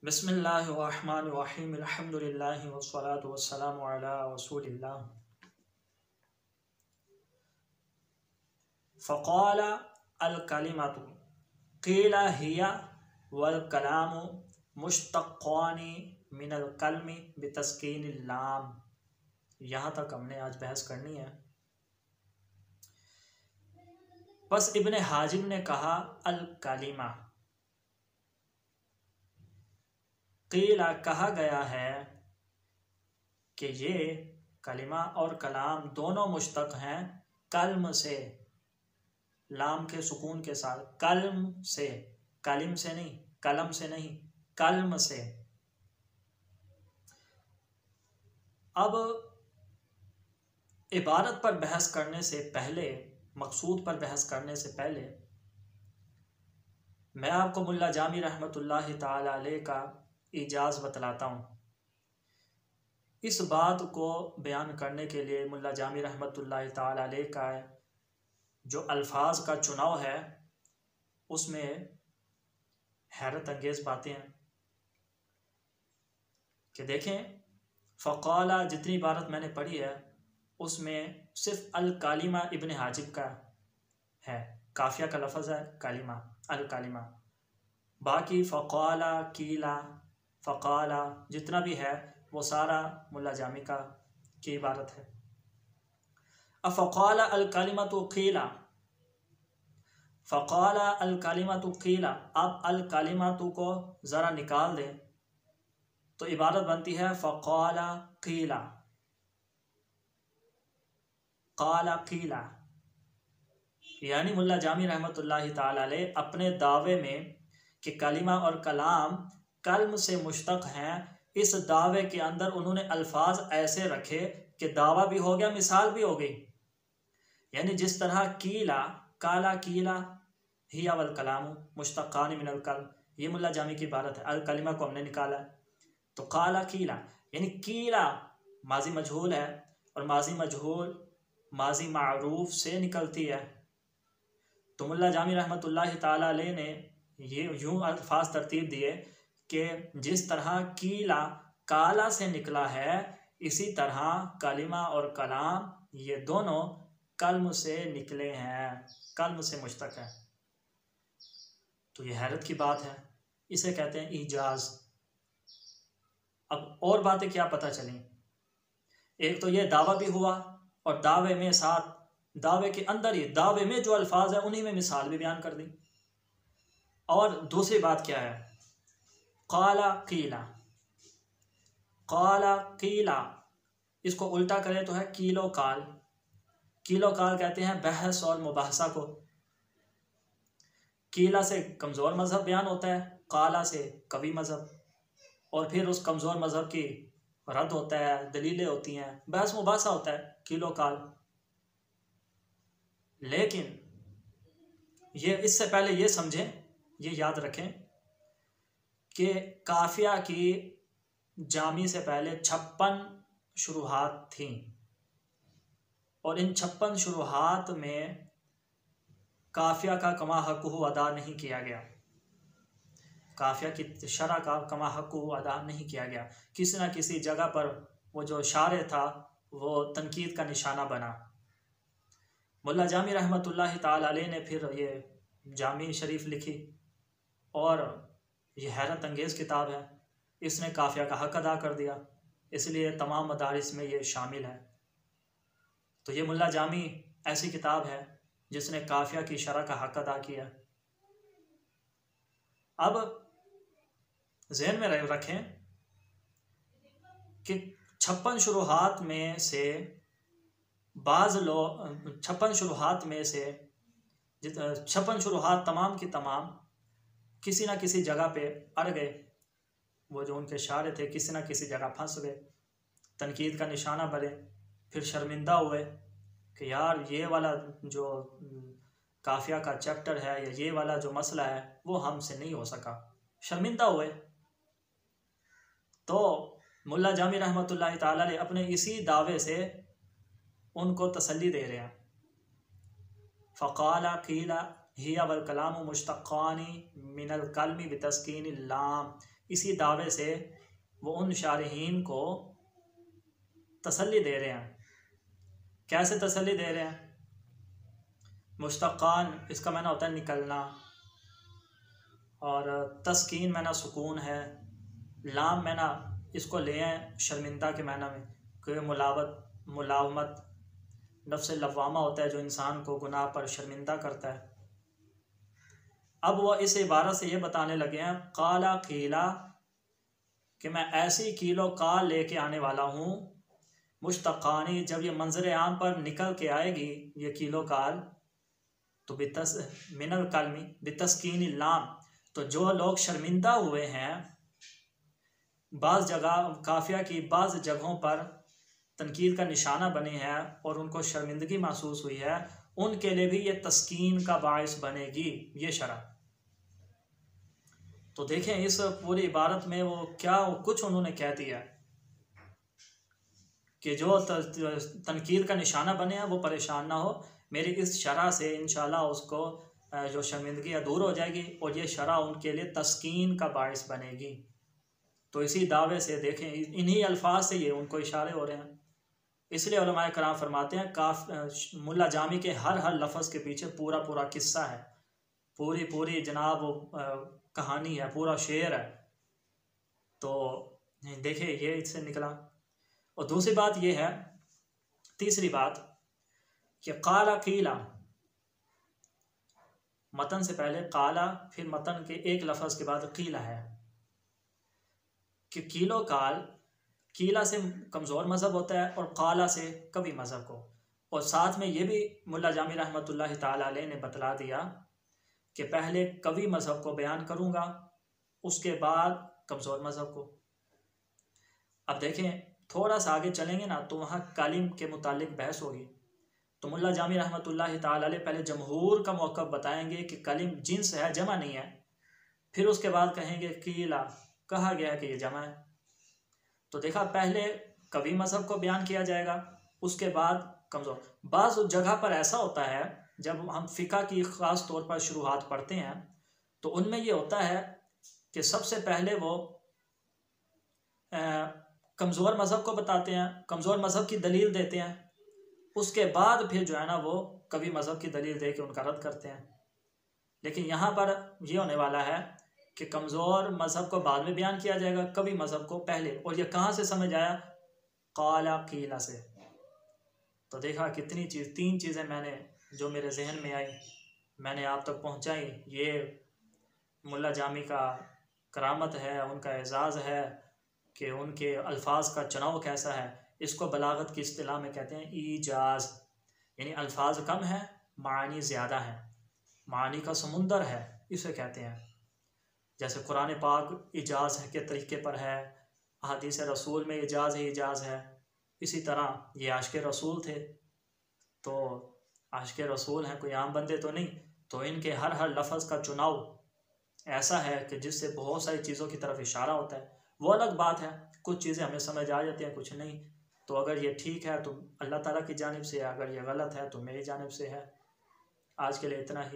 बिस्मिल्लाहिर्रहमानिर्रहीम अल्हम्दुलिल्लाहि वस्सलातु वस्सलामु अला रसूलिल्लाह। फ़क़ाल अल कलिमतु क़ील हिया वल कलामु मुश्तक़्क़ानि मिनल कल्मि बितस्कीनिल लाम। यहाँ तक हमने आज बहस करनी है। बस इब्ने हाजिम ने कहा अल कलिमा, क़ीला कहा गया है कि ये कलिमा और कलाम दोनों मुश्तक़ हैं कल्म से, लाम के सुकून के साथ, कल्म से, कलिम से नहीं, कलम से नहीं, कल्म से। अब इबारत पर बहस करने से पहले, मकसूद पर बहस करने से पहले मैं आपको मुल्ला जामी रहमतुल्लाहि ताला अलैह का इजाज़ बतलाता हूँ। इस बात को बयान करने के लिए मुल्ला जामी रहमतुल्लाहि ताला अलैह का जो अल्फाज का चुनाव है उसमें हैरत अंगेज़ बातें हैं कि देखें, फ़क़ाला जितनी इबारत मैंने पढ़ी है उसमें सिर्फ अल कालिमा इब्ने हाजिब का है, काफिया का लफ्ज़ है कालिमा, अल कालिमा। बाकी फ़क़ाला, कीला, फ़क़ाला जितना भी है वो सारा मुल्ला जामी का की इबारत है। अब फ़क़ाला अल कलिमतु क़ीला, फ़क़ाला अल कलिमतु क़ीला, आप अल कलिमतु को ज़रा निकाल दें तो इबारत बनती है फ़क़ाला क़ीला, क़ाला क़ीला। यानी मुल्ला जामी रहमतुल्लाहि ताला अलैह अपने दावे में कि कलिमा और कलाम कल्म से मुश्तक़ हैं, इस दावे के अंदर उन्होंने अल्फाज ऐसे रखे कि दावा भी हो गया, मिसाल भी हो गई। यानी जिस तरह कीला, काला कीला हिया वल कलामु मुश्तक़्क़ानि मिनल कल्म, ये मुल्ला जामी की इबारत है। अल कलिमा को हमने निकाला है तो काला कीला, यानी कीला माजी मजहूल है और माजी मजहूल माजी मारूफ से निकलती है। तो मुल्ला जामी रहमतुल्लाहि ताला अलैह ने ये यूं अल्फाज तरतीब दिए कि जिस तरह कीला काला से निकला है, इसी तरह कलिमा और कलाम ये दोनों कल्म से निकले हैं, कल्म से मुश्तक़ है। तो ये हैरत की बात है, इसे कहते हैं ईजाज़। अब और बातें क्या पता चली, एक तो ये दावा भी हुआ और दावे में साथ, दावे के अंदर ही दावे में जो अल्फाज है उन्हीं में मिसाल भी बयान कर दी। और दूसरी बात क्या है, क़ाला क़ीला, क़ाला क़ीला इसको उल्टा करें तो है कीलो काल। कीलो काल कहते हैं बहस और मुबाहसा को। कीला से कमज़ोर मज़हब बयान होता है, काला से कवी मज़हब, और फिर उस कमज़ोर मज़हब की रद्द होता है, दलीलें होती हैं, बहस मुबाहसा होता है, कीलो काल। लेकिन ये इससे पहले ये समझें, ये याद रखें कि काफिया की जामी से पहले 56 शुरुहात थीं और इन 56 शुरुहात में काफिया का कमा हक़्क़ुहु अदा नहीं किया गया, काफिया की शरह का कमा हक़्क़ुहु अदा नहीं किया गया। किसी न किसी जगह पर वो जो शारे था वो तनकीद का निशाना बना। मुल्ला जामी रहमतुल्लाहि ताला अलैह ने फिर ये जामी शरीफ लिखी और ये हैरत अंगेज़ किताब है, इसने काफिया का हक़ अदा कर दिया, इसलिए तमाम मदारिस में ये शामिल है। तो ये मुल्ला जामी ऐसी किताब है जिसने काफिया की शरह का हक़ अदा किया। अब ज़हन में रखें कि 56 शुरुहात में से बाज़ लोग, 56 शुरुहात में से 56 शुरुहात तमाम की तमाम किसी न किसी जगह पे अड़ गए, वो जो उनके शारे थे किसी न किसी जगह फंस गए, तनकीद का निशाना बने, फिर शर्मिंदा हुए कि यार ये वाला जो काफिया का चैप्टर है या ये वाला जो मसला है वो हमसे नहीं हो सका, शर्मिंदा हुए। तो मुल्ला जामी रहमतुल्लाहि ताला अलैह अपने इसी दावे से उनको तसल्ली दे रहे हैं। फ़क़ाला क़ीला हिया वल कलामु मुश्तक़्क़ानि मिनल कल्मि बितस्कीनिल लाम, इसी दावे से वो उन शारहीन को तसल्ली दे रहे हैं। कैसे तसल्ली दे रहे हैं? मुश्तक़ान इसका माना होता है निकलना, और तस्कीन माना सुकून है, लाम माना इसको ले आए शर्मिंदा के माना में, कि मुलावमत नफ्स लवामा होता है जो इंसान को गुनाह पर शर्मिंदा करता है। अब वह इस इबारत से ये बताने लगे हैं काला कीला, कि मैं ऐसी कीलो काल लेके आने वाला हूँ, मुश्तक़ानी जब ये मंजर आम पर निकल के आएगी ये कीलो काल, तो मिनल कलमी बितस्कीन लाम, तो जो लोग शर्मिंदा हुए हैं, बाज़ जगह काफिया की बाज़ जगहों पर तनकीद का निशाना बने हैं और उनको शर्मिंदगी महसूस हुई है, उनके लिए भी ये तस्कीन का बाइस बनेगी ये शरह। तो देखें इस पूरी इबारत में वो क्या कुछ उन्होंने कह दिया कि जो तनकीद का निशाना बने हैं वो परेशान ना हो, मेरी इस शरह से इंशाल्लाह उसको जो शर्मिंदगी दूर हो जाएगी और ये शरह उनके लिए तस्कीन का बाइस बनेगी। तो इसी दावे से देखें इन्हीं अल्फाज से ये उनको इशारे हो रहे हैं। इसलिए उलमाए कराम फरमाते हैं मुल्ला जामी के हर लफ्ज़ के पीछे पूरा पूरा किस्सा है, पूरी जनाब कहानी है, पूरा शेर है। तो देखिए ये इससे निकला। और दूसरी बात ये है, तीसरी बात कि काला कीला, मतन से पहले काला, फिर मतन के एक लफ्ज़ के बाद कीला है, कि कीलो काल, कीला से कमज़ोर मज़हब होता है और काला से कवी मज़हब को। और साथ में ये भी मुल्ला जामी रहमतुल्लाहि ताला अलैह ने बतला दिया कि पहले कवी मज़हब को बयान करूँगा, उसके बाद कमज़ोर मज़हब को। अब देखें थोड़ा सा आगे चलेंगे ना तो वहाँ कालिम के मुतालिक बहस होगी। तो मुल्ला जामी रहमतुल्लाहि ताला अलैह पहले जमहूर का मौक़िफ़ बताएंगे कि कलिम जिन्स है, जमा नहीं है, फिर उसके बाद कहेंगे कीला कहा गया है कि ये जमा है। तो देखा पहले कवी मज़हब को बयान किया जाएगा, उसके बाद कमज़ोर। बाज़ जगह पर ऐसा होता है जब हम फ़िक़ा की ख़ास तौर पर शुरुआत पढ़ते हैं तो उनमें ये होता है कि सबसे पहले वो कमज़ोर मज़हब को बताते हैं, कमज़ोर मज़हब की दलील देते हैं, उसके बाद फिर जो है ना वो कवी मज़हब की दलील दे के उनका रद्द करते हैं। लेकिन यहाँ पर ये होने वाला है कि कमज़ोर मज़हब को बाद में बयान किया जाएगा, कवी मज़हब को पहले। और ये कहाँ से समझ आया? काला कीला से। तो देखा कितनी तीन चीज़ें मैंने जो मेरे जहन में आई मैंने आप तक पहुँचाई। ये मुल्ला जामी का करामत है, उनका एजाज़ है कि उनके अल्फाज का चुनाव कैसा है। इसको बलागत की इस्तिलाह में कहते हैं ईजाज़, यानी अल्फाज कम है, मानी ज़्यादा है, मानी का समुंदर है, इसे कहते हैं। जैसे कुरान पाक इजाज़ के तरीके पर है, हदीस रसूल में इजाज़ है। इसी तरह ये आशिक़ रसूल थे, तो आशिक़ रसूल हैं, कोई आम बंदे तो नहीं। तो इनके हर लफ्ज़ का चुनाव ऐसा है कि जिससे बहुत सारी चीज़ों की तरफ इशारा होता है। वो अलग बात है, कुछ चीज़ें हमें समझ आ जाती हैं, कुछ नहीं। तो अगर ये ठीक है तो अल्लाह ताला की जानिब से है, अगर ये गलत है तो मेरी जानिब से है। आज के लिए इतना ही।